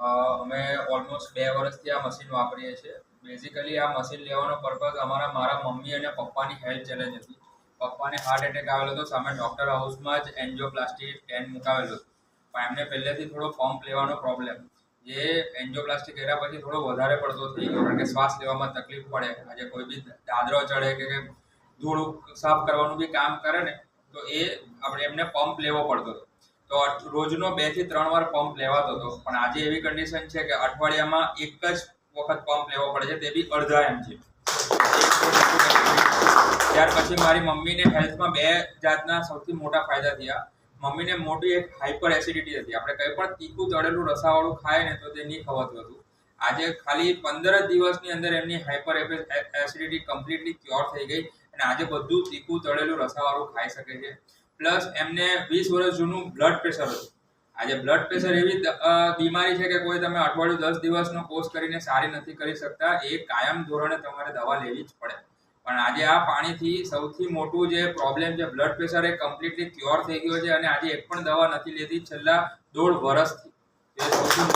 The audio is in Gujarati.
અમે ઓલમોસ્ટ 2 વર્ષથી આ મશીન વાપરીએ છીએ. બેઝિકલી આ મશીન લેવાનો પર્પઝ મારા મમ્મી અને પપ્પાની હેલ્થ ચેલેન્જ હતી. પપ્પાને હાર્ટ એટેક આવેલો હતો, સામે ડૉક્ટર હાઉસમાં જ એન્જિયોપ્લાસ્ટી સ્ટેન્ટ મુકાવેલું હતું. પણ એમને પહેલેથી થોડો પંપ લેવાનો પ્રોબ્લેમ, જે એન્જિયોપ્લાસ્ટી કર્યા પછી થોડો વધારે પડતો થઈ ગયો, કારણ કે શ્વાસ લેવામાં તકલીફ પડે. આજે કોઈ બી દાદરો ચડે કે ધૂળ સાફ કરવાનું બી કામ કરે ને, તો એમને પંપ લેવો પડતો હતો. તો રોજનો 2 થી 3 વાર પંપ લેવાતો હતો. પણ આજે એવી કન્ડિશન છે કે અઠવાડિયામાં એક જ વખત પંપ લેવો પડે છે, તે બી અડધા એમજી. ત્યાર પછી મારી મમ્મીને હેલ્થમાં 2 જાતના સૌથી મોટા ફાયદા થયા. મમ્મીને મોટી એક હાઇપર એસિડિટી હતી. આપણે કંઈ પણ તીખું તળેલું રસાવાળું ખાય ને તો તે નહીં ખવાતું હતું. આજે ખાલી 15 જ દિવસની અંદર એમની હાઇપર એસિડિટી કમ્પ્લીટલી ક્યોર થઈ ગઈ અને આજે બધું તીખું તળેલું રસાવાળું ખાઈ શકે છે. પ્લસ એમને 20 વર્ષ જૂનું બ્લડ પ્રેશર હતું. આજે બ્લડ પ્રેશર એવી બીમારી છે કે કોઈ તમે અઠવાડિયું 10 દિવસનો કોર્સ કરીને સારી નથી કરી શકતા. એ કાયમ ધોરણે તમારે દવા લેવી જ પડે. પણ આજે આ પાણીથી સૌથી મોટું જે પ્રોબ્લેમ છે, બ્લડ પ્રેશર, એ કમ્પ્લીટલી ક્યોર થઈ ગયો છે અને આજે એક પણ દવા નથી લેતી છેલ્લા 1.5 વર્ષથી. એ સૌથી